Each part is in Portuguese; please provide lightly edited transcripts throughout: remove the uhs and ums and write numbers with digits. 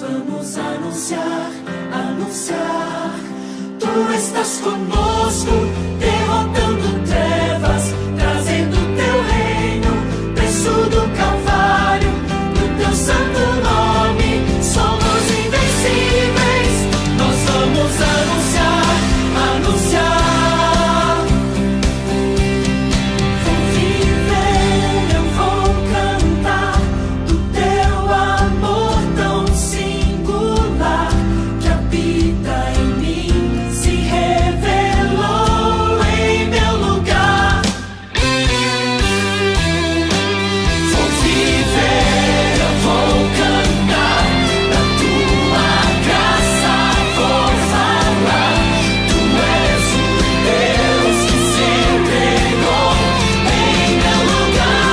vamos anunciar, anunciar. Tu estás conosco, derrotando trevas, trazendo teu reino, preço do Calvário, no teu santo nome, somos invencíveis. Nós vamos anunciar, anunciar. Vou viver, eu vou cantar do teu amor tão singular, que habita em mim, se revelou em meu lugar. Vou viver, eu vou cantar da tua graça, vou falar. Tu és o Deus que se entregou em meu lugar.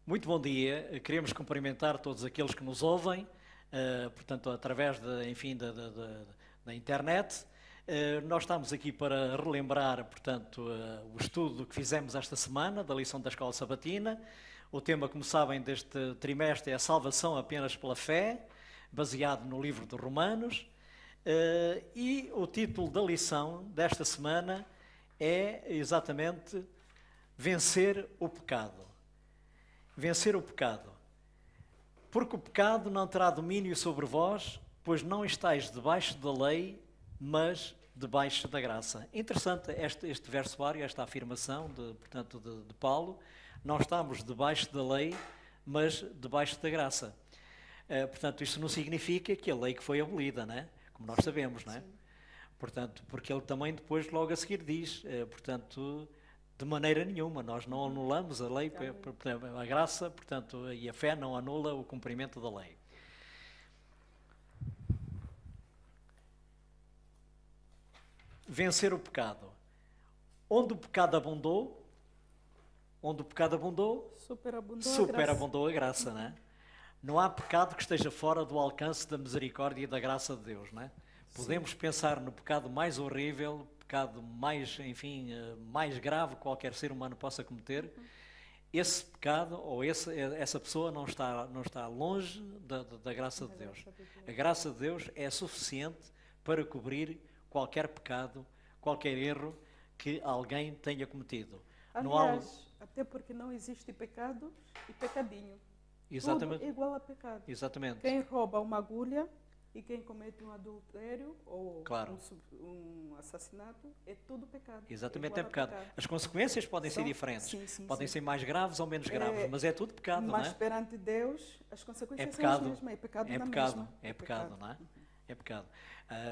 Muito bom dia, queremos cumprimentar todos aqueles que nos ouvem, portanto, através da internet. Nós estamos aqui para relembrar, portanto, o estudo que fizemos esta semana, da lição da Escola Sabatina. O tema, como sabem, deste trimestre é a salvação apenas pela fé, baseado no livro de Romanos. E o título da lição desta semana é exatamente Vencer o Pecado. Vencer o pecado. Porque o pecado não terá domínio sobre vós, pois não estáis debaixo da lei, mas debaixo da graça. Interessante este versuário, esta afirmação de Paulo. Não estamos debaixo da lei, mas debaixo da graça. Portanto, isso não significa que a lei que foi abolida, não é? Como nós sabemos, não é? Portanto, porque ele também depois logo a seguir diz, portanto, de maneira nenhuma, nós não anulamos a lei, a graça, portanto, e a fé não anula o cumprimento da lei. Vencer o pecado. Onde o pecado abundou, superabundou a graça, não é? Não há pecado que esteja fora do alcance da misericórdia e da graça de Deus, não é? Podemos pensar no pecado mais horrível, pecado mais, mais grave que qualquer ser humano possa cometer. Esse pecado ou essa pessoa não está longe da graça de Deus. A graça de Deus é suficiente para cobrir qualquer pecado, qualquer erro que alguém tenha cometido. Aliás, até porque não existe pecado e pecadinho. Exatamente. Tudo é igual a pecado. Exatamente. Quem rouba uma agulha e quem comete um adultério ou Claro. um assassinato, é tudo pecado. Exatamente, é igual a pecado. As consequências podem ser diferentes. Sim, Podem ser mais graves ou menos graves, mas é tudo pecado, não Mas é? perante Deus, as consequências É são pecado. as mesmas. É pecado É na pecado, mesma. é pecado, não é? É pecado.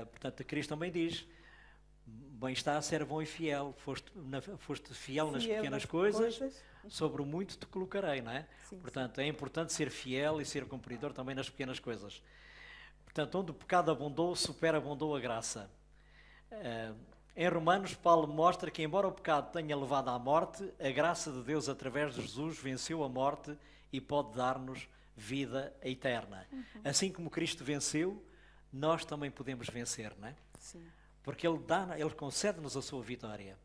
Portanto, Cristo também diz, bem está, servo bom e fiel, foste fiel nas pequenas coisas, sobre o muito te colocarei, não é? Sim, Portanto, é importante ser fiel e ser cumpridor também nas pequenas coisas. Portanto, onde o pecado abundou, superabundou a graça. Em Romanos, Paulo mostra que, embora o pecado tenha levado à morte, a graça de Deus, através de Jesus, venceu a morte e pode dar-nos vida eterna. Assim como Cristo venceu, nós também podemos vencer, não é? Sim. Porque Ele concede-nos a sua vitória.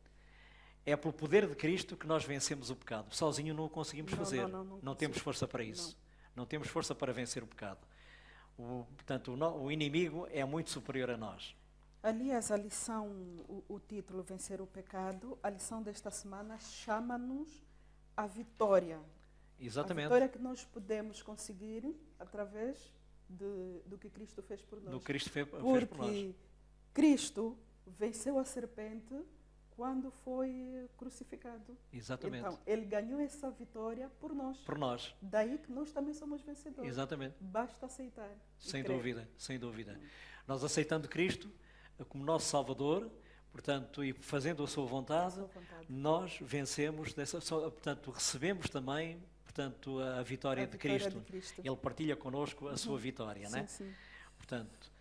É pelo poder de Cristo que nós vencemos o pecado. Sozinho não o conseguimos fazer. Não temos força para isso. Não temos força para vencer o pecado. Portanto, o inimigo é muito superior a nós. Aliás, a lição, o título Vencer o Pecado, a lição desta semana chama-nos a vitória. Exatamente. A vitória que nós podemos conseguir através do que Cristo fez por nós. Do que Cristo fez por nós. Porque Cristo venceu a serpente quando foi crucificado. Exatamente. Então, ele ganhou essa vitória por nós. Por nós. Daí que nós também somos vencedores. Exatamente. Basta aceitar. Sem dúvida, sem dúvida. Nós aceitando Cristo como nosso Salvador, portanto, e fazendo a sua vontade, nós vencemos, portanto, recebemos também, portanto, a vitória de Cristo. Ele partilha connosco a sua vitória, não é? Sim. Portanto,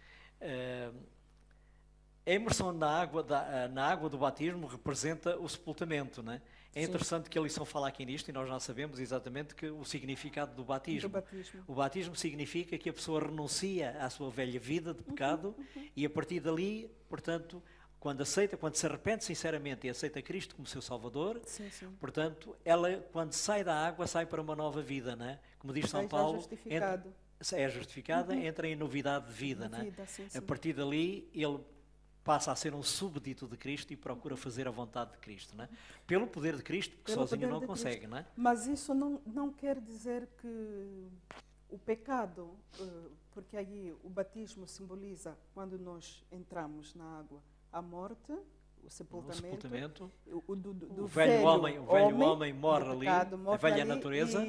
A imersão na água do batismo representa o sepultamento, né? É Sim. interessante que a lição fala aqui nisto e nós já sabemos exatamente que o significado do batismo. Do batismo. O batismo significa que a pessoa renuncia à sua velha vida de pecado e a partir dali, portanto, quando se arrepende sinceramente e aceita Cristo como seu Salvador, Sim, sim. portanto, ela quando sai da água sai para uma nova vida, né? Como diz São Sai já Paulo, justificado. é justificada, entra em novidade de vida, né? Vida, sim, sim. A partir dali, ele passa a ser um súbdito de Cristo e procura fazer a vontade de Cristo, né? Pelo poder de Cristo, porque Pelo sozinho poder não de consegue, Cristo. né? Mas isso não quer dizer que o pecado, porque aí o batismo simboliza, quando nós entramos na água, a morte, o O sepultamento, sepultamento, do o velho homem morre do ali, pecado, a morre velha ali natureza,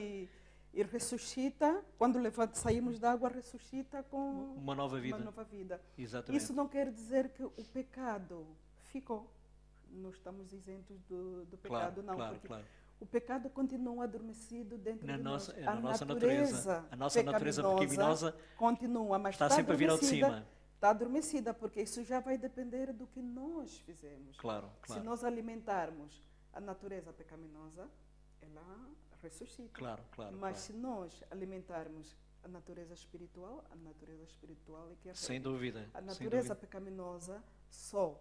e ressuscita, quando saímos da água, ressuscita com uma nova vida. uma nova vida. Exatamente. Isso não quer dizer que o pecado ficou. Não estamos isentos do pecado, não. claro, Porque claro. o pecado continua adormecido dentro Na de nossa, nós. na nossa natureza. A nossa natureza pecaminosa continua, mas está sempre a vir ao de cima. Está adormecida, porque isso já vai depender do que nós fizemos. Claro, Se claro. nós alimentarmos a natureza pecaminosa, ela ressuscita. Claro, claro. Mas claro. se nós alimentarmos a natureza espiritual é que é Sem dúvida. a sem natureza dúvida. pecaminosa só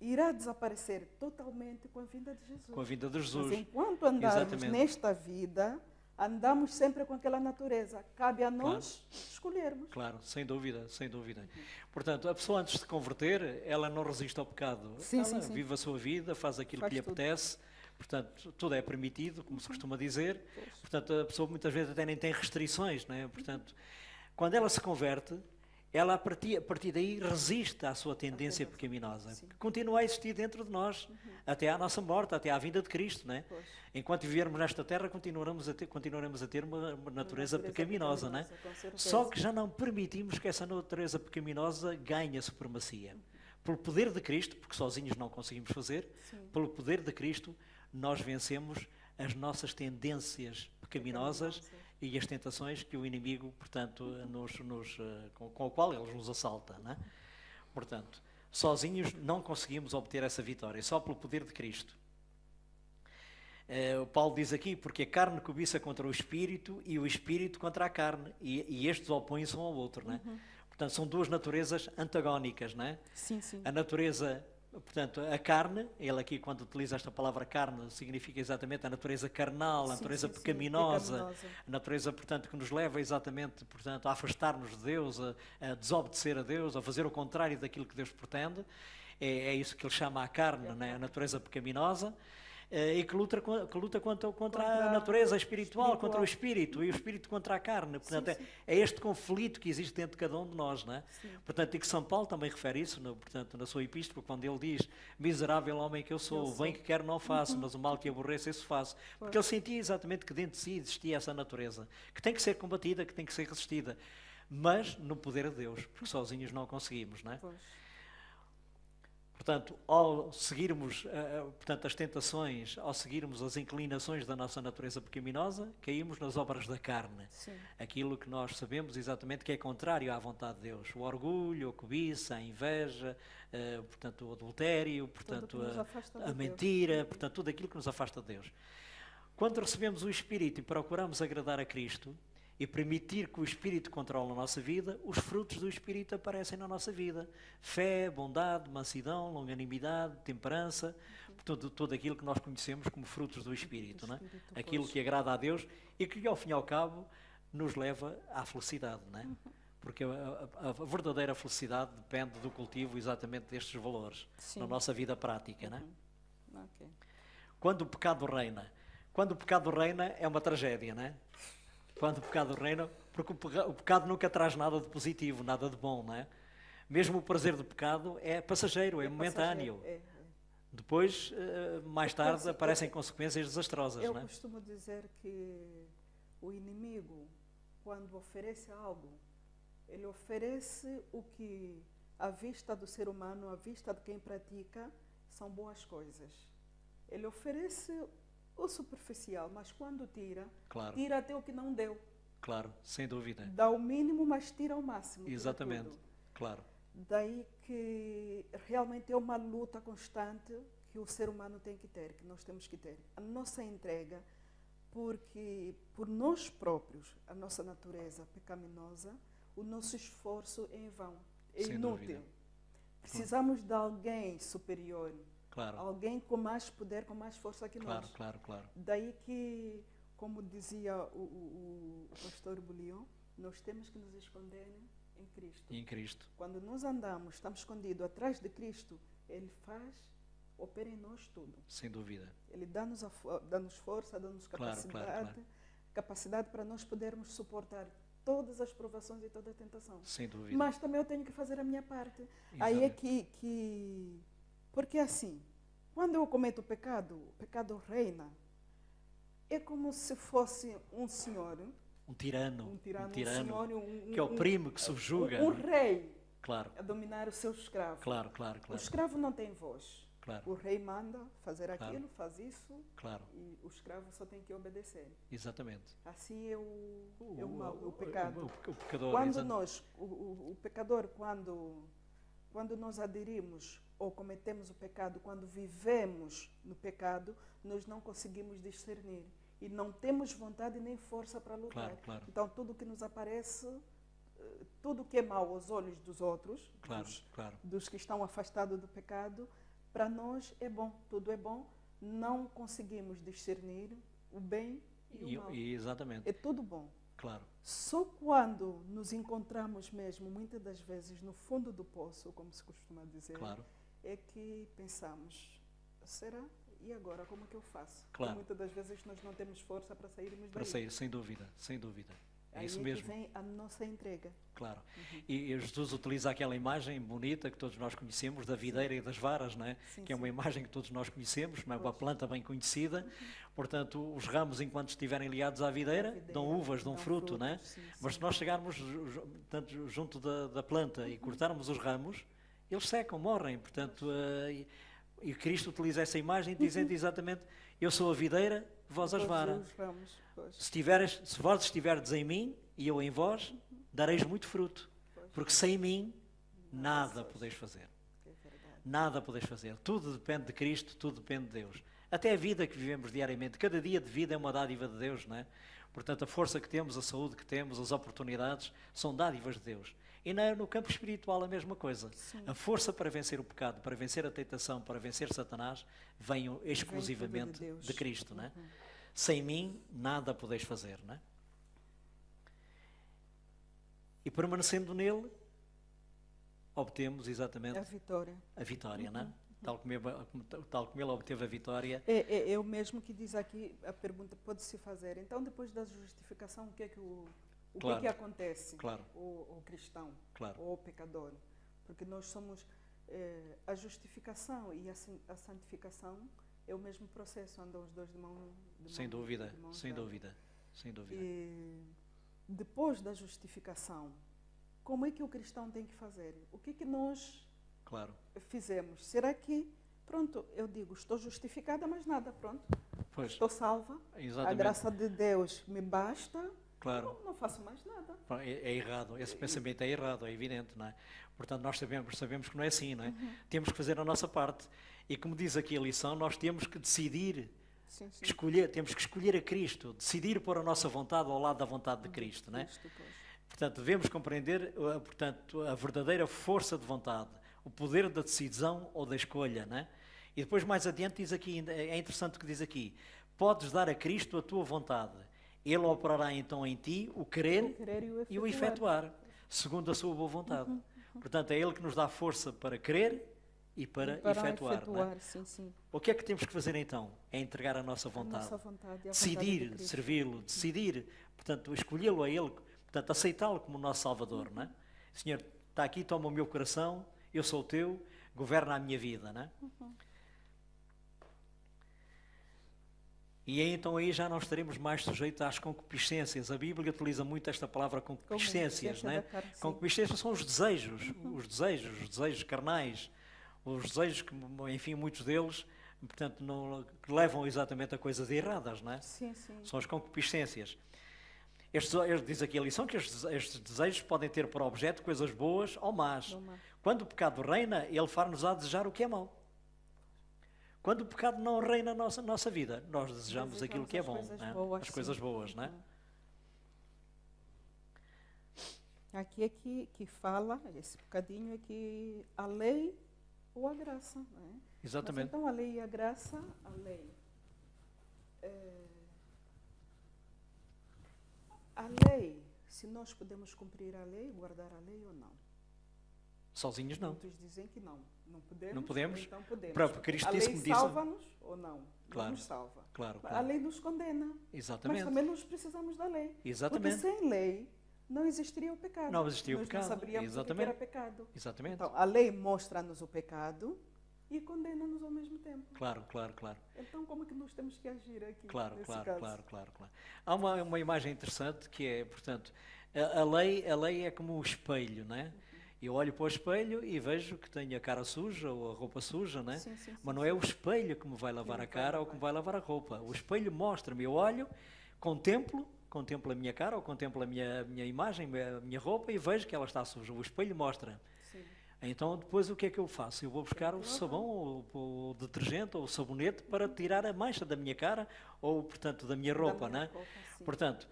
irá desaparecer totalmente com a vinda de Jesus. Com a vinda de Mas Jesus. enquanto andarmos Exatamente. nesta vida, andamos sempre com aquela natureza. Cabe a nós escolhermos. Claro, sem dúvida, sem dúvida. Portanto, a pessoa antes de se converter, ela não resiste ao pecado. Sim, Ela sim, sim. vive a sua vida, faz aquilo Faz que lhe tudo. apetece. Portanto, tudo é permitido, como se costuma dizer. Portanto, a pessoa muitas vezes até nem tem restrições, não é? Portanto, quando ela se converte, ela a partir daí resiste à sua tendência pecaminosa, sim. que continua a existir dentro de nós, até à nossa morte, até à vinda de Cristo, não é? Pois. Enquanto vivermos nesta terra, continuaremos a ter uma natureza pecaminosa, não é? com certeza. Só que já não permitimos que essa natureza pecaminosa ganhe a supremacia. Pelo poder de Cristo, porque sozinhos não conseguimos fazer, Sim. pelo poder de Cristo, nós vencemos as nossas tendências pecaminosas e as tentações que o inimigo, portanto, com o qual ele nos assalta, não é? Portanto, sozinhos não conseguimos obter essa vitória, só pelo poder de Cristo. O Paulo diz aqui, porque a carne cobiça contra o espírito e o espírito contra a carne, e estes opõem-se um ao outro, não é? Portanto, são duas naturezas antagónicas, não é? Sim, sim. A natureza, portanto, a carne, ele aqui quando utiliza esta palavra carne, significa exatamente a natureza carnal, a Sim, natureza sim, sim, pecaminosa, pecaminosa. a natureza, portanto, que nos leva exatamente, portanto, a afastar-nos de Deus, a desobedecer a Deus, a fazer o contrário daquilo que Deus pretende. É isso que ele chama a carne, né? A natureza pecaminosa. E que luta contra a natureza espiritual, contra o espírito, e o espírito contra a carne. Portanto, Sim, sim. é este conflito que existe dentro de cada um de nós, não é? Portanto, e que São Paulo também refere isso, portanto, na sua epístola, quando ele diz: miserável homem que eu sou, o bem que quero não faço, mas o mal que aborreço, isso faço. Porque ele sentia exatamente que dentro de si existia essa natureza, que tem que ser combatida, que tem que ser resistida, mas no poder de Deus, porque sozinhos não conseguimos, não é? Pois. Portanto, ao seguirmos portanto, as tentações, ao seguirmos as inclinações da nossa natureza pecaminosa, caímos nas obras da carne. Sim. Aquilo que nós sabemos exatamente que é contrário à vontade de Deus. O orgulho, a cobiça, a inveja, portanto, o adultério, portanto, que nos afasta de a Deus. mentira, portanto, tudo aquilo que nos afasta de Deus. Quando recebemos o Espírito e procuramos agradar a Cristo, e permitir que o Espírito controle a nossa vida, os frutos do Espírito aparecem na nossa vida. Fé, bondade, mansidão, longanimidade, temperança, portanto, tudo aquilo que nós conhecemos como frutos do Espírito. Não é? Aquilo pois. que agrada a Deus e que, ao fim e ao cabo, nos leva à felicidade. Não é? Porque a verdadeira felicidade depende do cultivo exatamente destes valores Sim. na nossa vida prática. Não é? Ok. Quando o pecado reina é uma tragédia, não é? Quando o pecado reina, porque o pecado nunca traz nada de positivo, nada de bom, não é? Mesmo o prazer do pecado é passageiro, é momentâneo. É. Depois, mais tarde, Assim, aparecem consequências desastrosas, Eu não é? costumo dizer que o inimigo, quando oferece algo, ele oferece o que, à vista do ser humano, à vista de quem pratica, são boas coisas. Ele oferece o superficial, mas quando Claro. tira até o que não deu. Claro, sem dúvida. Dá o mínimo, mas tira o máximo. tira Exatamente, tudo. claro. Daí que realmente é uma luta constante que o ser humano tem que ter, que nós temos que ter. A nossa entrega, porque por nós próprios, a nossa natureza pecaminosa, o nosso esforço é em vão, é Sem inútil. dúvida. Precisamos de alguém superior, Claro, alguém com mais poder, com mais força que claro, nós. claro, claro. Daí que, como dizia o pastor Boulion, nós temos que nos esconder em Cristo. E em Cristo. Quando nós andamos, estamos escondidos atrás de Cristo, Ele opera em nós tudo. Sem dúvida. Ele dá-nos força, dá-nos Claro, capacidade, claro. capacidade para nós podermos suportar todas as provações e toda a tentação. Sem dúvida. Mas também eu tenho que fazer a minha parte. Aí é que... Porque assim, quando eu cometo o pecado reina. É como se fosse um senhor, Um tirano, um senhor, que oprime, que subjuga. um rei Claro, a dominar o seu escravo. claro, claro, O claro, escravo não tem voz. claro, O rei manda fazer Claro. aquilo, faz isso, claro, e o escravo só tem que obedecer. exatamente. Assim é o mal, o pecado. O pecador, Quando exato. nós, o pecador, quando nós aderimos ou cometemos o pecado, quando vivemos no pecado, nós não conseguimos discernir e não temos vontade nem força para lutar. Claro, claro. Então, tudo que nos aparece, tudo que é mau aos olhos dos outros, Claro, claro. dos que estão afastados do pecado, para nós é bom, tudo é bom. Não conseguimos discernir o bem e o mal. Exatamente, É tudo bom. claro. Só quando nos encontramos mesmo, muitas das vezes, no fundo do poço, como se costuma dizer, Claro. é que pensamos, será? E agora, como é que eu faço? Claro. Porque muitas das vezes nós não temos força para sairmos Para daí. sair, sem dúvida, sem dúvida. É Aí isso é mesmo. que vem a nossa entrega. Claro. E Jesus utiliza aquela imagem bonita que todos nós conhecemos, da videira e das varas, não é? Sim, Que é uma sim. imagem que todos nós conhecemos, não é? Uma Pois. planta bem conhecida. Portanto, os ramos, enquanto estiverem ligados à videira, dão uvas, dão fruto, não é? sim, Mas sim. se nós chegarmos portanto, junto da planta e cortarmos os ramos, eles secam, morrem. Portanto, e Cristo utiliza essa imagem dizendo exatamente: eu sou a videira, vós as Todos varas. os ramos, pois. Se vós estiverdes em mim e eu em vós, dareis muito fruto. Porque sem mim nada podeis fazer. É verdade. Nada podeis fazer. Tudo depende de Cristo, tudo depende de Deus. Até a vida que vivemos diariamente, cada dia de vida é uma dádiva de Deus, não é? Portanto, a força que temos, a saúde que temos, as oportunidades, são dádivas de Deus. E no campo espiritual a mesma coisa. Sim. A força para vencer o pecado, para vencer a tentação, para vencer Satanás, vem exclusivamente tudo de Deus. de Cristo, não é? Sem mim nada podeis fazer, não é? E permanecendo nele, obtemos exatamente A vitória. a vitória, não é? Tal como ele obteve a vitória. É o mesmo que diz aqui, a pergunta pode-se fazer. Então, depois da justificação, o que é que, Claro. que acontece? Claro. O cristão, Claro. ou o pecador. Porque nós somos... a justificação e a santificação é o mesmo processo, andam os dois de mão Sem dúvida, de mãos sem dadas. dúvida, sem dúvida. E depois da justificação, como é que o cristão tem que fazer? O que é que nós Claro, fizemos? Será que, pronto, eu digo, estou justificada, mas nada, pronto, pois, estou salva, a exatamente, graça de Deus me basta, claro. não faço mais nada. É errado, esse pensamento é errado, é evidente, não é? Portanto, nós sabemos que não é assim, não é? Temos que fazer a nossa parte. E como diz aqui a lição, nós temos que decidir, Sim, sim. temos que escolher a Cristo, decidir pôr a nossa vontade ao lado da vontade de Cristo, não é? Cristo, pois. Portanto, devemos compreender, portanto, a verdadeira força de vontade, o poder da decisão ou da escolha, não é? E depois mais adiante diz aqui, é interessante o que diz aqui: podes dar a Cristo a tua vontade, Ele operará então em ti o querer O querer e o efetuar, segundo a sua boa vontade. Portanto, é Ele que nos dá força para querer e para efetuar. Não é? Sim, sim. O que é que temos que fazer então? É entregar a nossa A vontade. nossa vontade, a vontade de Decidir Cristo. servi-lo, decidir, portanto, escolhê-lo a Ele, portanto, aceitá-lo como nosso Salvador, não é? Senhor, está aqui, toma o meu coração, eu sou o teu, governa a minha vida, não é? E aí, então aí já não estaremos mais sujeitos às concupiscências. A Bíblia utiliza muito esta palavra concupiscências, não é? da carne, sim. Concupiscências são os desejos carnais, os desejos que, enfim, muitos deles, portanto, que levam exatamente a coisas erradas, não é? Sim, sim. São as concupiscências. Diz aqui a lição que estes desejos podem ter por objeto coisas boas ou más. Não má. Quando o pecado reina, ele faz-nos a desejar o que é mau. Quando o pecado não reina na nossa vida, nós desejamos aquilo que é bom, né? As coisas boas, não é? Aqui é que fala, esse bocadinho é que a lei ou a graça, não é? Exatamente. Mas então a lei e a graça, a lei. A lei, se nós podemos cumprir a lei, guardar a lei ou não? Sozinhos não. Muitos dizem que não. Não podemos. Não podemos? Então podemos. O próprio Cristo a disse lei que me disse. salva-nos ou não? Claro, Não nos salva. Claro, A claro. lei nos condena. Exatamente. Mas também nós precisamos da lei. Exatamente. Porque sem lei não existiria o pecado. Não existia o Nós pecado. não saberíamos o que Exatamente. era pecado. Exatamente. Então, a lei mostra-nos o pecado e condena-nos ao mesmo tempo. Claro, claro, claro. Então, como é que nós temos que agir aqui Claro, nesse claro, caso? claro, claro, claro. Há uma imagem interessante que é, portanto, a lei é como o espelho, não é? Eu olho para o espelho e vejo que tenho a cara suja ou a roupa suja, não é? Sim, sim, sim, Mas não é o espelho que me vai lavar a cara ou que me vai lavar a roupa. O espelho mostra-me, eu olho, contemplo a minha cara ou contemplo a minha imagem, a minha roupa e vejo que ela está suja. O espelho mostra. Sim. Então depois o que é que eu faço? Eu vou buscar o sabão, ou o detergente ou o sabonete para tirar a mancha da minha cara ou, portanto, da minha roupa, não é? Sim. Portanto,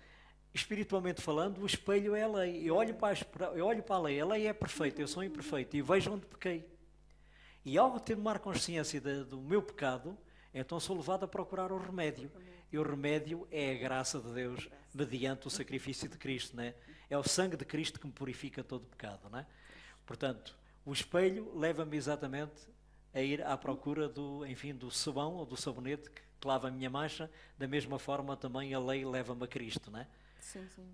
espiritualmente falando, o espelho é a lei. Eu olho para a lei é perfeita, eu sou imperfeito e vejo onde pequei. E ao tomar consciência do meu pecado, então sou levado a procurar o remédio. E o remédio é a graça de Deus mediante o sacrifício de Cristo, né? É o sangue de Cristo que me purifica todo o pecado, né? Portanto, o espelho leva-me exatamente a ir à procura do sabão ou do sabonete que lava a minha mancha. Da mesma forma também a lei leva-me a Cristo, né? Sim, sim.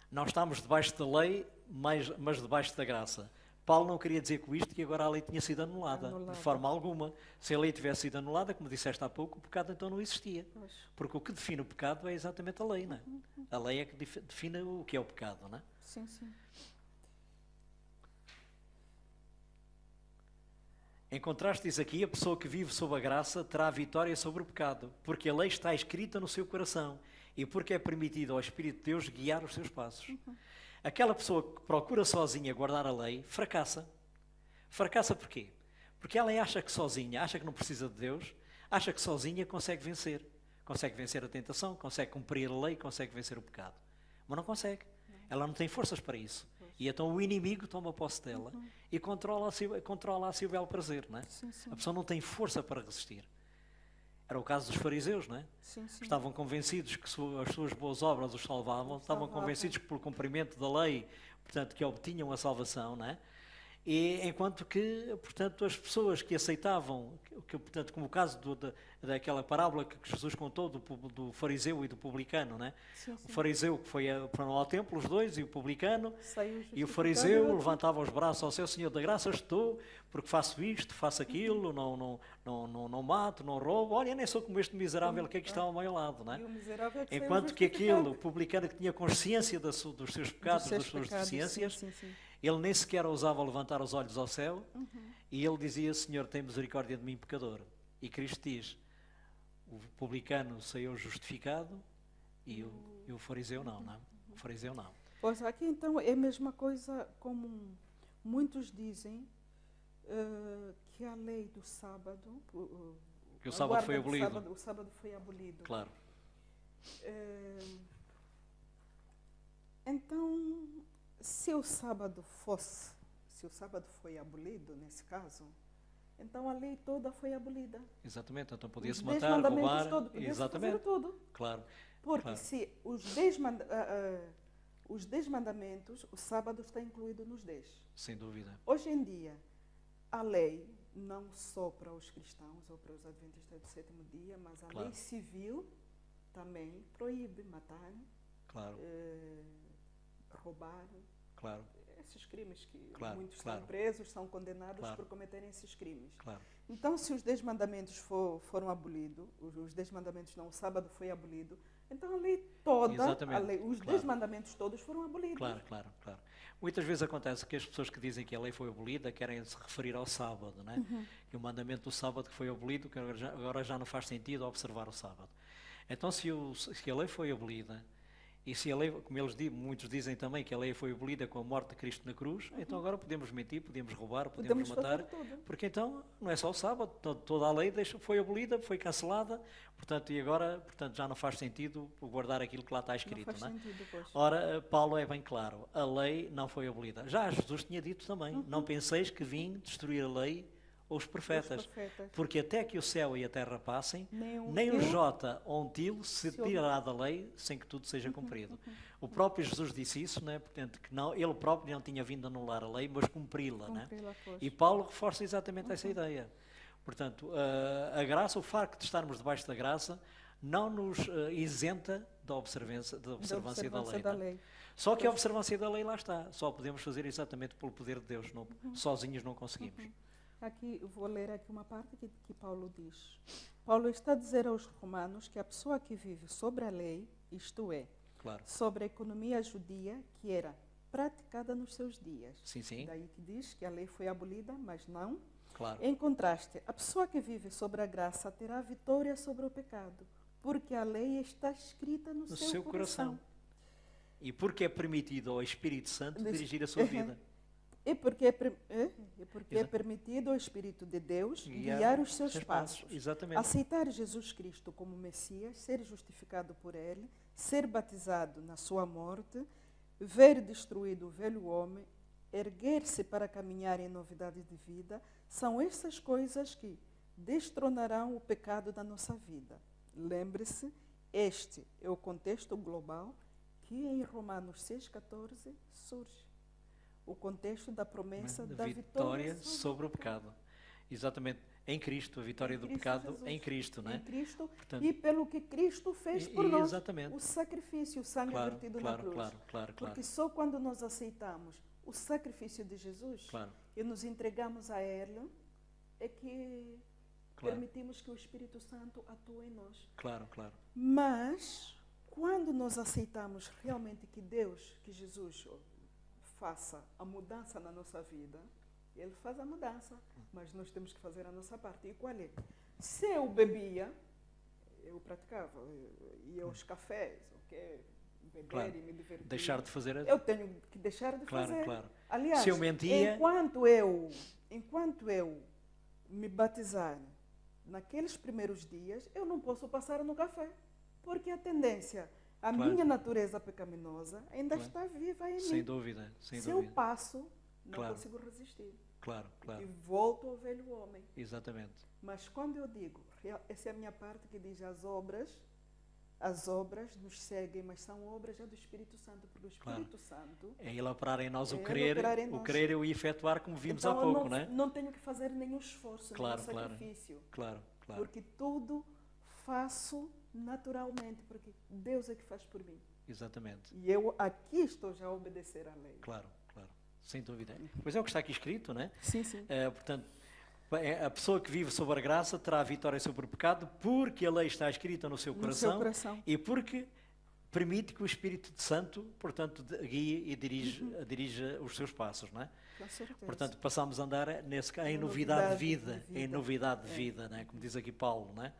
Nós estamos debaixo da lei, mas debaixo da graça. Paulo não queria dizer com isto que agora a lei tinha sido anulada, de forma alguma. Se a lei tivesse sido anulada, como disseste há pouco, o pecado então não existia. Pois. Porque o que define o pecado é exatamente a lei, não é? A lei é que define o que é o pecado, não é? Sim, sim. Em contraste, diz aqui, a pessoa que vive sob a graça terá a vitória sobre o pecado, porque a lei está escrita no seu coração e porque é permitido ao Espírito de Deus guiar os seus passos. Aquela pessoa que procura sozinha guardar a lei, fracassa. Fracassa porquê? Porque ela acha que sozinha, acha que não precisa de Deus, acha que sozinha consegue vencer. Consegue vencer a tentação, consegue cumprir a lei, consegue vencer o pecado. Mas não consegue. Ela não tem forças para isso. E então o inimigo toma posse dela e controla a seu belo prazer, não é? Sim, sim. A pessoa não tem força para resistir. Era o caso dos fariseus, não é? Sim, sim. Estavam convencidos que as suas boas obras os salvavam, estavam convencidos que pelo cumprimento da lei, portanto, que obtinham a salvação, não é? E enquanto que, portanto, as pessoas que aceitavam, portanto, como o caso daquela parábola que Jesus contou do fariseu e do publicano, não é? Sim, sim. O fariseu que foram ao templo, os dois, e o publicano, Saiu e o justificado, fariseu outro- levantava os braços ao céu: Senhor da graça, estou, porque faço isto, faço aquilo, não mato, não roubo, olha, nem sou como este miserável que aqui está ao meu lado, não é? E o miserável é que saiu Enquanto que justificado. aquele, o publicano que tinha consciência dos seus pecados, Dos seus das suas pecados, deficiências, sim, sim, sim. ele nem sequer ousava levantar os olhos ao céu e ele dizia: Senhor, tem misericórdia de mim, pecador. E Cristo diz: o publicano saiu justificado e o fariseu não, não é? O fariseu não. Pois aqui então é a mesma coisa como muitos dizem que a lei do sábado, Que o a sábado guarda foi do abolido. sábado- o sábado foi abolido. Claro. Então, se o sábado foi abolido nesse caso, então a lei toda foi abolida. Exatamente, então podia-se Os 10 matar, mandamentos roubar. todos, podia-se Exatamente. fazer tudo. Claro. Porque Claro. se os 10 mandamentos, o sábado está incluído nos 10. Sem dúvida. Hoje em dia, a lei, não só para os cristãos ou para os adventistas do sétimo dia, mas a Claro. lei civil também proíbe matar, Claro, roubar, claro, esses crimes que Claro, muitos claro. são presos, são condenados Claro. por cometerem esses crimes. claro. Então, se os 10 mandamentos foram abolidos, os 10 mandamentos não, o sábado foi abolido, então a lei toda, Exatamente, os claro. 10 mandamentos todos foram abolidos. Claro, claro, claro. Muitas vezes acontece que as pessoas que dizem que a lei foi abolida querem se referir ao sábado, né? Que o mandamento do sábado que foi abolido, que agora já não faz sentido observar o sábado. Então, se a lei foi abolida E se a lei, como muitos dizem também que a lei foi abolida com a morte de Cristo na cruz, então agora podemos mentir, podemos roubar, podemos matar, fazer tudo. porque então não é só o sábado, toda a lei foi abolida, foi cancelada, portanto, e agora já não faz sentido guardar aquilo que lá está escrito. Não faz Não é? sentido, pois. Ora, Paulo é bem claro, a lei não foi abolida. Já Jesus tinha dito também, não penseis que vim destruir a lei ou os profetas, porque até que o céu e a terra passem, nem o jota ou um tilo se tirará da lei sem que tudo seja cumprido. O próprio Jesus disse isso, né? Portanto, que não, ele próprio não tinha vindo a anular a lei, mas cumpri-la. Né? E Paulo reforça exatamente essa ideia. Portanto, a graça, o facto de estarmos debaixo da graça, não nos isenta da observância da lei. Né? Só que a observância da lei lá está. Só podemos fazer exatamente pelo poder de Deus. Não, sozinhos não conseguimos. Aqui, eu vou ler aqui uma parte que Paulo diz. Paulo está a dizer aos romanos que a pessoa que vive sobre a lei, isto é, sobre a economia judia, que era praticada nos seus dias. Sim, sim. Daí que diz que a lei foi abolida, mas não. Claro. Em contraste, a pessoa que vive sobre a graça terá vitória sobre o pecado, porque a lei está escrita no seu coração. E porque é permitido ao Espírito Santo dirigir a sua vida. E porque é permitido ao Espírito de Deus guiar os seus passos. Exatamente. Aceitar Jesus Cristo como Messias, ser justificado por Ele, ser batizado na sua morte, ver destruído o velho homem, erguer-se para caminhar em novidade de vida, são essas coisas que destronarão o pecado da nossa vida. Lembre-se, este é o contexto global que em Romanos 6,14 surge. O contexto da promessa da vitória sobre o pecado. Exatamente. Em Cristo, a vitória do pecado Jesus. Em Cristo, não é? Em Cristo, portanto, e pelo que Cristo fez por nós. Exatamente. O sacrifício, o sangue vertido na cruz. Porque só quando nós aceitamos o sacrifício de Jesus e nos entregamos a Ele, é que permitimos que o Espírito Santo atue em nós. Mas, quando nós aceitamos realmente que Deus, que Jesus faça a mudança na nossa vida, Ele faz a mudança, mas nós temos que fazer a nossa parte. E qual é? Se eu bebia, eu praticava, ia aos cafés, beber e me divertir. Deixar de fazer. Eu tenho que deixar de fazer. Aliás, se eu mentia, enquanto eu me batizar naqueles primeiros dias, eu não posso passar no café, porque a tendência, a minha natureza pecaminosa ainda está viva em mim. Sem dúvida. Se eu passo, não consigo resistir. E volto ao velho homem. Exatamente. Mas quando eu digo, essa é a minha parte que diz as obras nos seguem, mas são obras do Espírito Santo, porque o Espírito Santo é Ele operar em nós o querer e o efetuar, como vimos há pouco, eu não é? Não tenho que fazer nenhum esforço, nenhum sacrifício. Porque tudo faço naturalmente, porque Deus é que faz por mim. Exatamente. E eu aqui estou já a obedecer à lei. Claro. Sem dúvida. Pois é o que está aqui escrito, não é? Sim. Portanto, a pessoa que vive sob a graça terá a vitória sobre o pecado, porque a lei está escrita no seu coração. E porque permite que o Espírito Santo, portanto, guie e dirija os seus passos, não é? Com certeza. Portanto, passamos a andar em novidade de vida, em novidade de vida, não é? Como diz aqui Paulo, não é?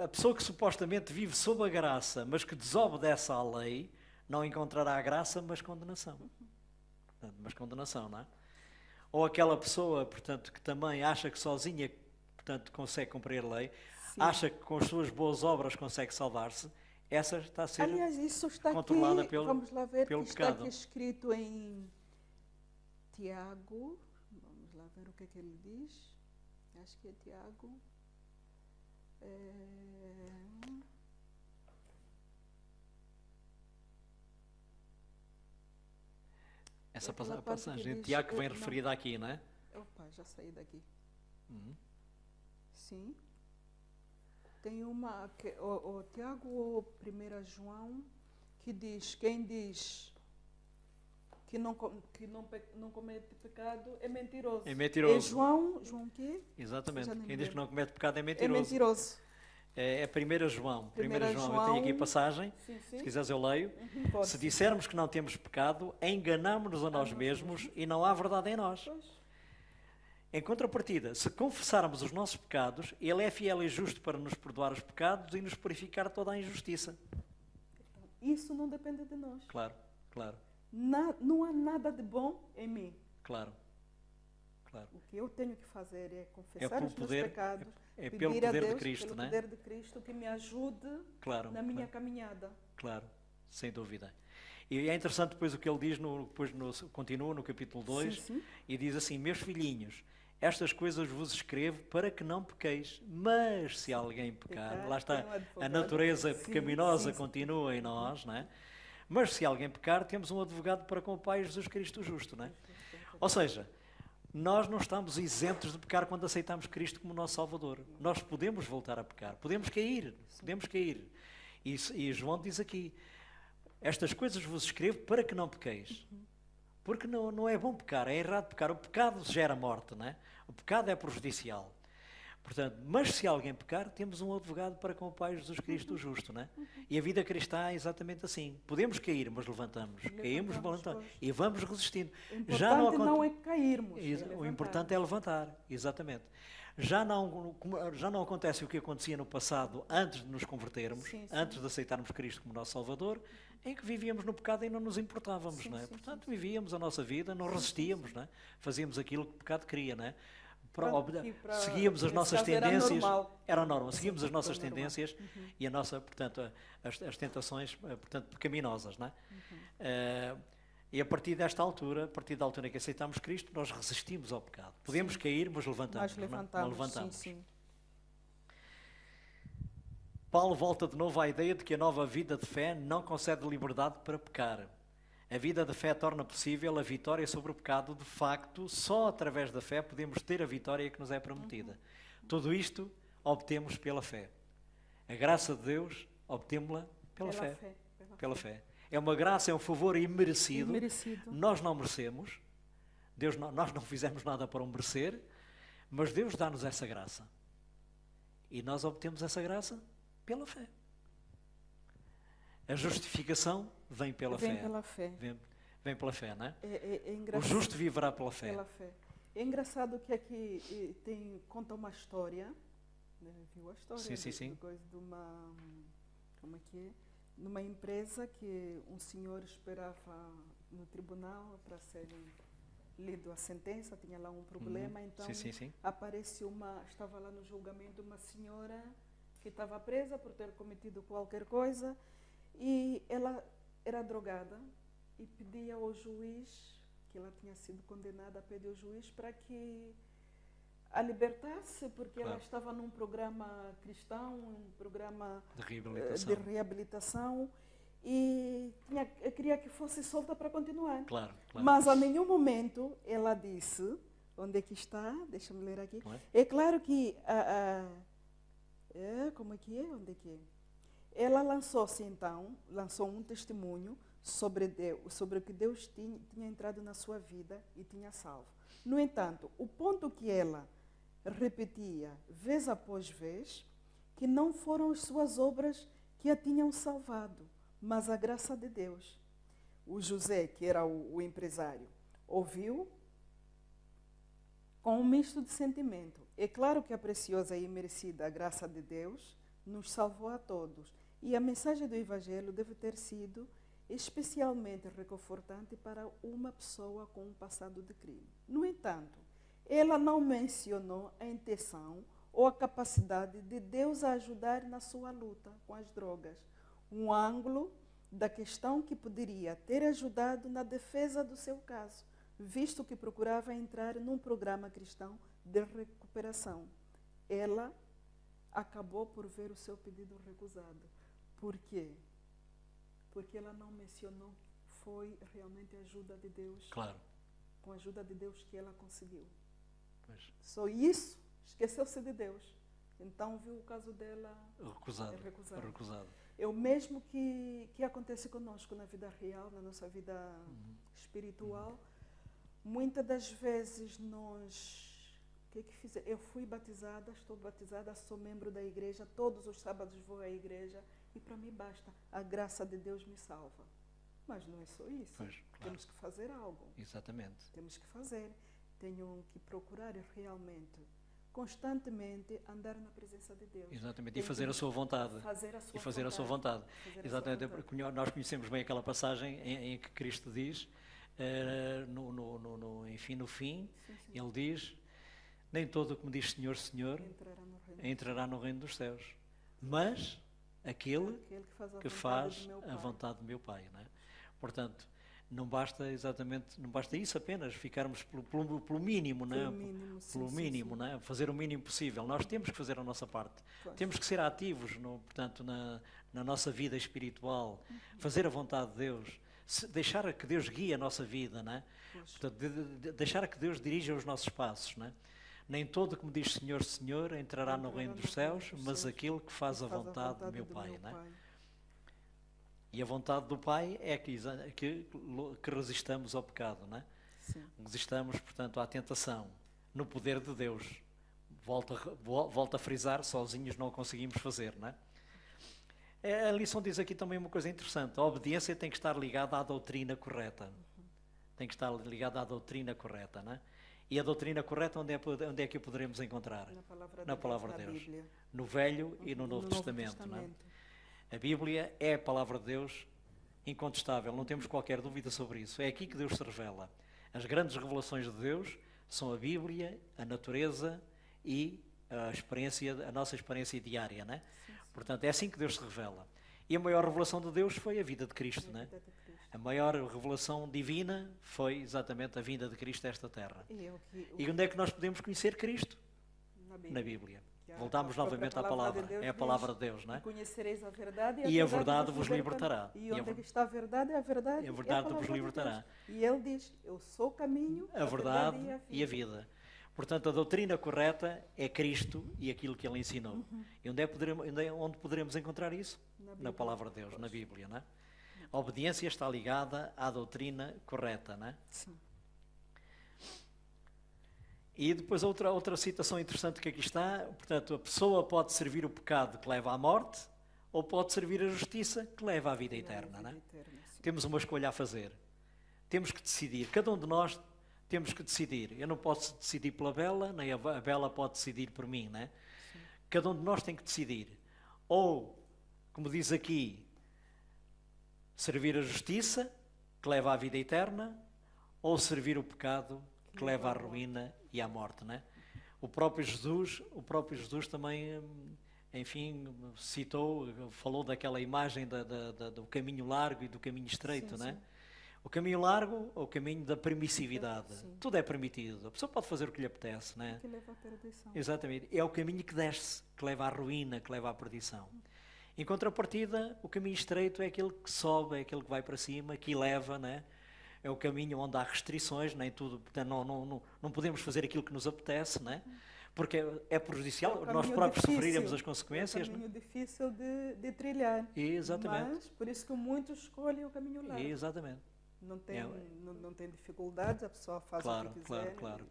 A pessoa que supostamente vive sob a graça, mas que desobedece à lei, não encontrará a graça, mas condenação. Não é? Ou aquela pessoa, portanto, que também acha que sozinha, portanto, consegue cumprir a lei, acha que com as suas boas obras consegue salvar-se, essa está a ser isso está controlada aqui, pelo vamos lá ver, pelo que pecado. Está aqui escrito em Tiago, vamos lá ver o que ele diz, acho que é Tiago. Essa passagem de Tiago vem referida aqui, não é? Opa, já saí daqui. Sim. Tem uma, o Tiago ou 1 João, que diz, quem diz que não comete pecado é mentiroso. É mentiroso. É João quê? Exatamente. Quem diz que não comete pecado é mentiroso. É mentiroso. É 1 João. 1 João, eu tenho aqui a passagem, se quiseres eu leio. Se dissermos que não temos pecado, enganamos-nos a nós mesmos e não há verdade em nós. Em contrapartida, se confessarmos os nossos pecados, Ele é fiel e justo para nos perdoar os pecados e nos purificar toda a injustiça. isso não depende de nós. Claro, claro, Não há nada de bom em mim. claro, claro. O que eu tenho que fazer é confessar pelo os meus poder- pecados, é pedir pelo a poder de Deus, Cristo, pelo não é? poder de Cristo, que me ajude Claro, na minha claro. caminhada. Claro, sem dúvida. E é interessante depois o que ele diz, continua no capítulo 2, Sim, sim. e diz assim: meus filhinhos, estas coisas vos escrevo para que não pequeis, mas se alguém pecar, Pecar, lá está, tem um advogado. a natureza Sim, pecaminosa sim, sim. continua em nós, não é? Mas se alguém pecar, temos um advogado para com o Pai, Jesus Cristo justo, não é? Ou seja, nós não estamos isentos de pecar quando aceitamos Cristo como nosso Salvador. Nós podemos voltar a pecar, podemos cair, podemos cair. E João diz aqui: estas coisas vos escrevo para que não pequeis. Porque não é bom pecar, é errado pecar. O pecado gera morte, não é? O pecado é prejudicial. Portanto, mas se alguém pecar, temos um advogado para com o Pai, Jesus Cristo o justo, não é? E a vida cristã é exatamente assim. Podemos cair, mas levantamos. Caímos, levantamos. Pois. E vamos resistindo. O importante não é cairmos. O importante é levantar, exatamente. Já não acontece o que acontecia no passado antes de nos convertermos, Sim, sim. antes de aceitarmos Cristo como nosso Salvador, em que vivíamos no pecado e não nos importávamos, Sim, não é? sim, Portanto, vivíamos a nossa vida, não resistíamos, não é? Fazíamos aquilo que o pecado queria, não é? Seguíamos as nesse nossas caso era tendências, normal. era normal, seguíamos as nossas era normal. tendências e portanto, as tentações, portanto, pecaminosas, não é? E a partir desta altura, a partir da altura em que aceitamos Cristo, nós resistimos ao pecado. Podemos cair, mas levantamos. Nós não é? levantamos, Não levantamos. sim, sim. Paulo volta de novo à ideia de que a nova vida de fé não concede liberdade para pecar. A vida de fé torna possível a vitória sobre o pecado. De facto, só através da fé podemos ter a vitória que nos é prometida. Tudo isto obtemos pela fé. A graça de Deus obtemos-la pela fé. Pela fé. É uma graça, é um favor imerecido. Imerecido. Nós não merecemos. Nós não fizemos nada para o merecer, mas Deus dá-nos essa graça. E nós obtemos essa graça pela fé. A justificação vem pela fé. Vem pela fé. Vem pela fé, não é? É O engraçado. justo viverá pela fé. Pela fé. É engraçado que aqui conta uma história, né? Viu a história? Sim, sim, sim. De uma, como é que é? Numa empresa que um senhor esperava no tribunal para ser lido a sentença, tinha lá um problema, então Sim. apareceu estava lá no julgamento uma senhora que estava presa por ter cometido qualquer coisa e ela era drogada e pedia ao juiz, que ela tinha sido condenada, a pedir ao juiz para que a libertasse, porque ela Claro. estava num programa cristão, um programa De de reabilitação. reabilitação e queria que fosse solta para continuar. Claro. Mas a nenhum momento ela disse, onde é que está? Deixa-me ler aqui. Não é? É claro que como é que é? Onde é que é? Ela lançou-se então, lançou um testemunho sobre o que Deus tinha entrado na sua vida e tinha salvo. No entanto, o ponto que ela repetia vez após vez, que não foram as suas obras que a tinham salvado, mas a graça de Deus. O José, que era o empresário, ouviu com um misto de sentimento. É claro que a preciosa e merecida graça de Deus nos salvou a todos. E a mensagem do Evangelho deve ter sido especialmente reconfortante para uma pessoa com um passado de crime. No entanto, ela não mencionou a intenção ou a capacidade de Deus a ajudar na sua luta com as drogas, um ângulo da questão que poderia ter ajudado na defesa do seu caso, visto que procurava entrar num programa cristão de recuperação. Ela acabou por ver o seu pedido recusado. Por quê? Porque ela não mencionou, foi realmente a ajuda de Deus. Claro. Com a ajuda de Deus que ela conseguiu. Pois. Só isso, esqueceu-se de Deus. Então viu o caso dela Recusado. É o mesmo que acontece conosco na vida real, na nossa vida espiritual. Muitas das vezes nós... O que é que fiz? Eu fui batizada, estou batizada, sou membro da igreja, todos os sábados vou à igreja e para mim basta. A graça de Deus me salva. Mas não é só isso. Pois, claro. Temos que fazer algo. Exatamente. Temos que fazer. Tenho que procurar realmente constantemente andar na presença de Deus. Exatamente, Tem e fazer que a sua vontade. fazer a sua E fazer a sua vontade. Fazer a sua Exatamente, vontade. porque nós conhecemos bem aquela passagem em que Cristo diz, enfim, no fim, Sim, sim. ele diz, nem todo o que me diz Senhor, Senhor, Entrará no reino. entrará no reino dos céus, mas aquele Aquele que faz a vontade do meu Pai. Não é? Portanto, não basta isso apenas, ficarmos pelo mínimo, não é? Pelo mínimo, sim, Pelo sim, mínimo, sim. não é? Fazer o mínimo possível. Nós temos que fazer a nossa parte. Pois. Temos que ser ativos, portanto, na nossa vida espiritual, fazer a vontade de Deus, deixar que Deus guie a nossa vida, não é? Pois. Portanto, deixar que Deus dirija os nossos passos, não é? Nem todo que me diz Senhor, Senhor entrará no reino dos céus, mas aquele que faz a vontade do meu Pai, não é? E a vontade do Pai é que resistamos ao pecado, não é? Sim. Resistamos, portanto, à tentação, no poder de Deus. Volto a frisar, sozinhos não o conseguimos fazer, não é? A lição diz aqui também uma coisa interessante. A obediência tem que estar ligada à doutrina correta. Tem que estar ligada à doutrina correta, não é? E a doutrina correta, onde é que a poderemos encontrar? Na palavra de de Deus. Bíblia. No Velho e no Novo Testamento, não é? A Bíblia é a palavra de Deus incontestável, não temos qualquer dúvida sobre isso. É aqui que Deus se revela. As grandes revelações de Deus são a Bíblia, a natureza e a nossa experiência diária, não é? Sim, sim. Portanto, é assim que Deus se revela. E a maior revelação de Deus foi a vida de Cristo, não é? A maior revelação divina foi exatamente a vinda de Cristo a esta terra. E onde é que nós podemos conhecer Cristo? Na Bíblia. Que Voltamos a própria novamente à palavra. de Deus É a diz, palavra de Deus, não "E é? conhecereis a verdade E a verdade vos libertará." E onde é que está a verdade? A verdade, E a verdade palavra vos de libertará. Deus. E ele diz, eu sou o caminho, A verdade e a vida. Portanto, a doutrina correta é Cristo e aquilo que Ele ensinou. E onde poderemos encontrar isso? Na palavra de Deus, na Bíblia, não é? A obediência está ligada à doutrina correta, não é? Sim. E depois outra citação interessante que aqui está, portanto, a pessoa pode servir o pecado que leva à morte ou pode servir a justiça que leva à vida eterna, não é? Temos uma escolha a fazer. Temos que decidir. Cada um de nós temos que decidir. Eu não posso decidir pela Bela, nem a Bela pode decidir por mim, não é? Cada um de nós tem que decidir. Ou, como diz aqui, servir a justiça, que leva à vida eterna, ou servir o pecado, que leva à ruína e à morte, não é? O próprio Jesus também, enfim, falou daquela imagem do caminho largo e do caminho estreito, não é? O caminho largo ou o caminho da permissividade. Sim. Tudo é permitido. A pessoa pode fazer o que lhe apetece, não é? Que leva à perdição. Exatamente. É o caminho que desce, que leva à ruína, que leva à perdição. Em contrapartida, o caminho estreito é aquele que sobe, é aquele que vai para cima, que eleva, não é? É o caminho onde há restrições, nem tudo, portanto, não podemos fazer aquilo que nos apetece, não é? Porque é prejudicial, nós próprios sofreríamos as consequências. É um caminho difícil de trilhar. Exatamente. Mas, por isso que muitos escolhem o caminho largo. Exatamente. Não tem dificuldades, a pessoa faz o que quiser. Claro.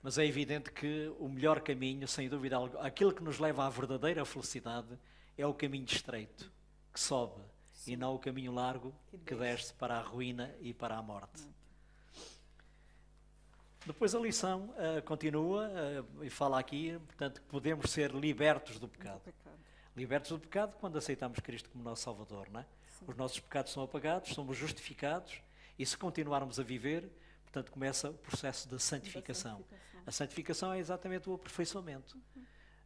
Mas é evidente que o melhor caminho, sem dúvida alguma, aquele que nos leva à verdadeira felicidade é o caminho estreito, que sobe, e não o caminho largo, que desce para a ruína e para a morte. Depois a lição continua e fala aqui, portanto, que podemos ser libertos do pecado. Libertos do pecado quando aceitamos Cristo como nosso Salvador, não é? Os nossos pecados são apagados, somos justificados, e se continuarmos a viver, portanto, começa o processo de santificação. A santificação é exatamente o aperfeiçoamento.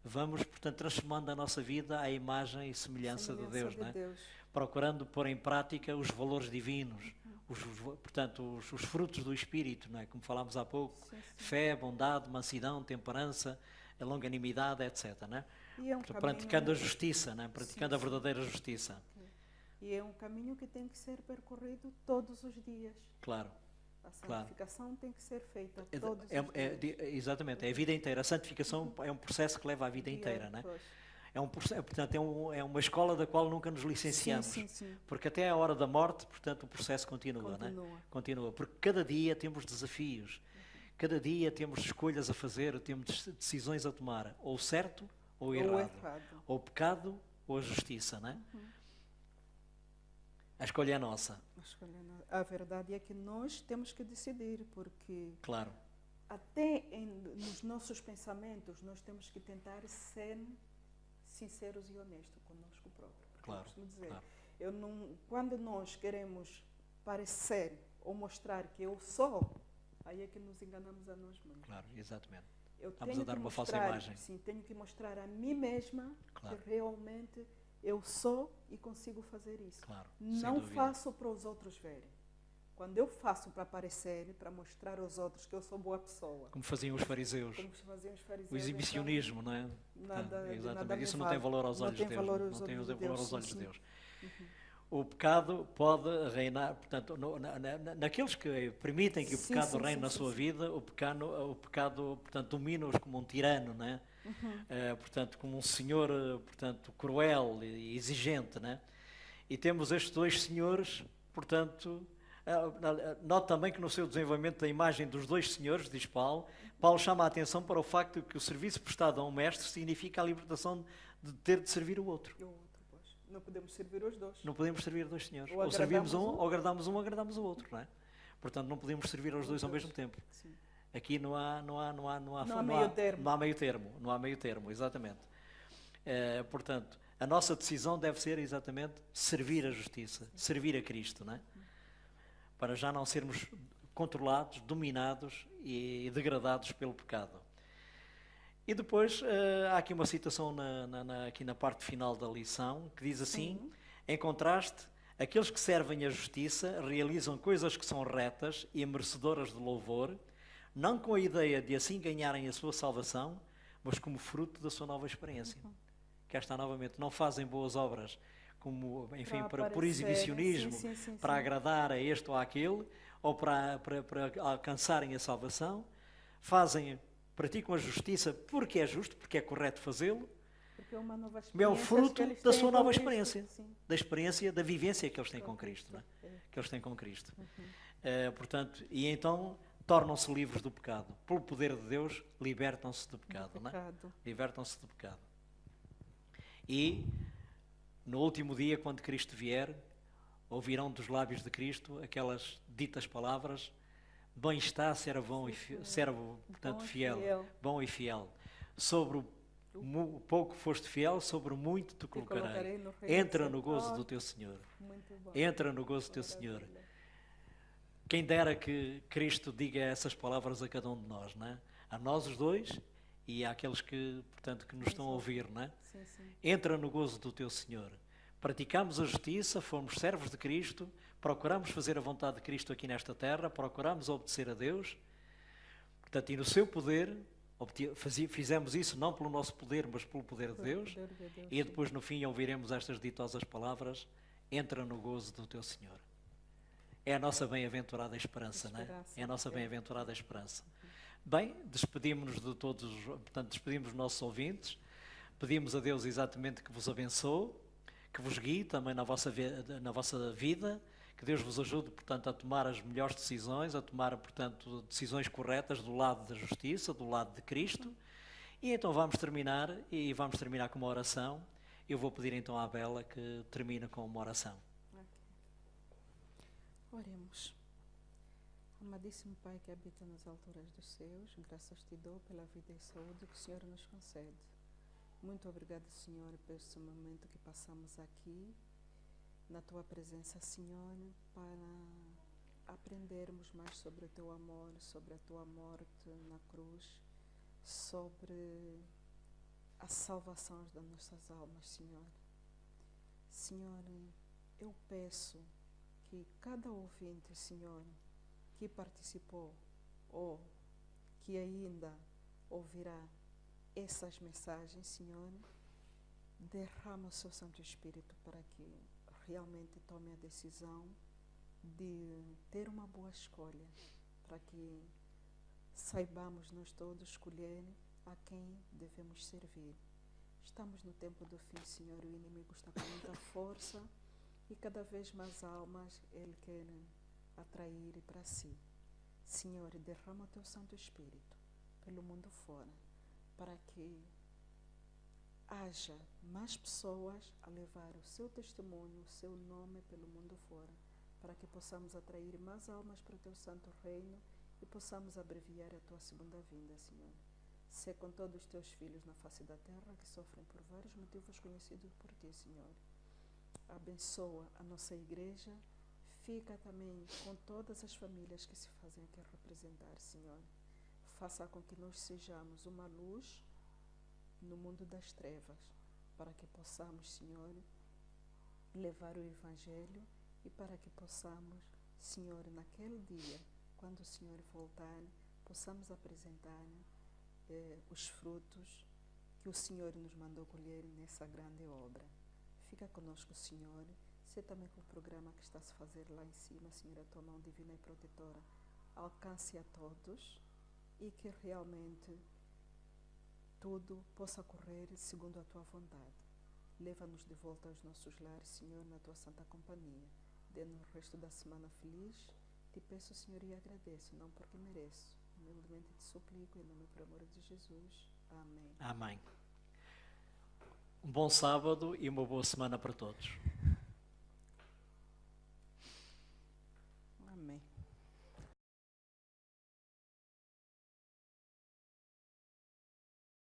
Vamos, portanto, transformando a nossa vida à imagem e semelhança de Deus, não é? Procurando pôr em prática os valores divinos, portanto, os frutos do Espírito, não é? Como falámos há pouco, fé, bondade, mansidão, temperança, a longanimidade, etc. Não é? Praticando a justiça, não é? Praticando a verdadeira justiça. E é um caminho que tem que ser percorrido todos os dias. Claro. A santificação tem que ser feita todos os dias. Exatamente, é a vida inteira. A santificação é um processo que leva a vida inteira, não é? Portanto, é uma escola da qual nunca nos licenciamos. Sim. Porque até a hora da morte, portanto, o processo continua. Não é? Continua. Porque cada dia temos desafios, cada dia temos escolhas a fazer, temos decisões a tomar, ou certo ou errado, ou o pecado ou a justiça, não é? A escolha é nossa. A verdade é que nós temos que decidir, porque claro. até nos nossos pensamentos, nós temos que tentar ser sinceros e honestos conosco próprio. Claro, Eu costumo dizer, claro. quando nós queremos parecer ou mostrar que eu sou, aí é que nos enganamos a nós mesmos. Claro, exatamente. Eu Estamos tenho a dar que uma falsa mostrar, imagem. sim, tenho que mostrar a mim mesma Claro. que realmente eu sou e consigo fazer isso. Claro, sem Não dúvida. faço para os outros verem. Quando eu faço para aparecer, para mostrar aos outros que eu sou boa pessoa, Como faziam os fariseus. como faziam os fariseus, O exibicionismo, não é? então, nada, de Exatamente. nada me Isso não vale. tem valor aos Não olhos tem de Deus. valor Não aos tem olhos de valor Deus, aos sim, olhos de sim. Deus. O pecado pode reinar, portanto, naqueles que permitem que o Sim, pecado sim, reine sim, na sim, sua sim. vida, o pecado, portanto, domina-os como um tirano, não é? Portanto, como um senhor, portanto, cruel e exigente, não é? E temos estes dois senhores, portanto, note também que no seu desenvolvimento da imagem dos dois senhores, diz Paulo, Paulo chama a atenção para o facto de que o serviço prestado a um mestre significa a libertação de ter de servir o outro. E o outro, pois. Não podemos servir os dois. Não podemos servir dois senhores. Ou Ou servimos agradamos ou agradamos um, ou agradamos o outro, não é? Portanto, não podemos servir aos dois ao mesmo tempo. Sim. Aqui não há meio termo. Não há meio termo, exatamente. Portanto, a nossa decisão deve ser exatamente servir a justiça, servir a Cristo, não é? Para já não sermos controlados, dominados e degradados pelo pecado. E depois há aqui uma citação aqui na parte final da lição que diz assim, em contraste, aqueles que servem a justiça realizam coisas que são retas e merecedoras de louvor, não com a ideia de assim ganharem a sua salvação, mas como fruto da sua nova experiência. Que está novamente, não fazem boas obras como, enfim, por aparecerem, exibicionismo, sim, para sim. agradar a este ou àquele, ou para alcançarem a salvação, praticam a justiça porque é justo, porque é correto fazê-lo, Porque é uma nova é o experiência fruto que eles da têm sua com nova Cristo. experiência, Sim. da experiência, da vivência que eles têm com Com Cristo, não é? Cristo, é. Que eles têm com Cristo. Portanto, e então tornam-se livres do pecado. Pelo poder de Deus, libertam-se do pecado, não é? Pecado. Libertam-se do pecado. E, no último dia, quando Cristo vier, ouvirão dos lábios de Cristo aquelas ditas palavras: bem está, servo, portanto, Bom e fiel, fiel. bom e fiel. Sobre o pouco foste fiel, sobre o muito te colocarei colocarei. no reino Entra do no Senhor. gozo do teu Senhor. Muito bom. Entra no gozo do teu Senhor. Maravilha. Quem dera que Cristo diga essas palavras a cada um de nós, não é? A nós os dois e àqueles que, portanto, que nos estão a ouvir, não é? Sim, sim. Entra no gozo do teu Senhor. Praticamos a justiça, fomos servos de Cristo, procuramos fazer a vontade de Cristo aqui nesta terra, procuramos obedecer a Deus, portanto, e no seu poder, fizemos isso não pelo nosso poder, mas pelo poder de Deus, Poder de Deus, e sim. depois no fim ouviremos estas ditosas palavras: entra no gozo do teu Senhor. É a nossa bem-aventurada esperança, não é? Esperança, É a nossa é. bem-aventurada esperança. Bem, despedimos-nos de todos, portanto, despedimos os nossos ouvintes, pedimos a Deus exatamente que vos abençoe, que vos guie também na vossa vida, que Deus vos ajude, portanto, a tomar as melhores decisões, a tomar, portanto, decisões corretas do lado da justiça, do lado de Cristo. E então vamos terminar com uma oração. Eu vou pedir então à Bela que termine com uma oração. Oremos. Amadíssimo Pai que habita nas alturas dos céus, graças te dou pela vida e saúde que o Senhor nos concede. Muito obrigado, Senhor, por esse momento que passamos aqui, na Tua presença, Senhor, para aprendermos mais sobre o Teu amor, sobre a Tua morte na cruz, sobre a salvação das nossas almas, Senhor. Senhor, eu peço que cada ouvinte, Senhor, que participou ou que ainda ouvirá essas mensagens, Senhor, derrama o seu Santo Espírito para que realmente tome a decisão de ter uma boa escolha, para que saibamos nós todos escolher a quem devemos servir. Estamos no tempo do fim, Senhor, o inimigo está com muita força e cada vez mais almas ele quer atrair para si. Senhor, derrama o teu Santo Espírito pelo mundo fora, para que haja mais pessoas a levar o seu testemunho, o seu nome pelo mundo fora, para que possamos atrair mais almas para o teu santo reino e possamos abreviar a tua segunda vinda, Senhor. Sê com todos os teus filhos na face da terra que sofrem por vários motivos conhecidos por ti, Senhor. Abençoa a nossa igreja. Fica também com todas as famílias que se fazem aqui representar, Senhor. Faça com que nós sejamos uma luz no mundo das trevas, para que possamos, Senhor, levar o Evangelho e para que possamos, Senhor, naquele dia, quando o Senhor voltar, possamos apresentar os frutos que o Senhor nos mandou colher nessa grande obra. Fica conosco, Senhor. Sê também com o programa que está a se fazer lá em cima, Senhor, a tua mão divina e protetora alcance a todos e que realmente tudo possa correr segundo a tua vontade. Leva-nos de volta aos nossos lares, Senhor, na tua santa companhia. Dê-nos o resto da semana feliz. Te peço, Senhor, e agradeço, não porque mereço. Humildemente te suplico, em nome e amor de Jesus. Amém. Amém. Um bom sábado e uma boa semana para todos.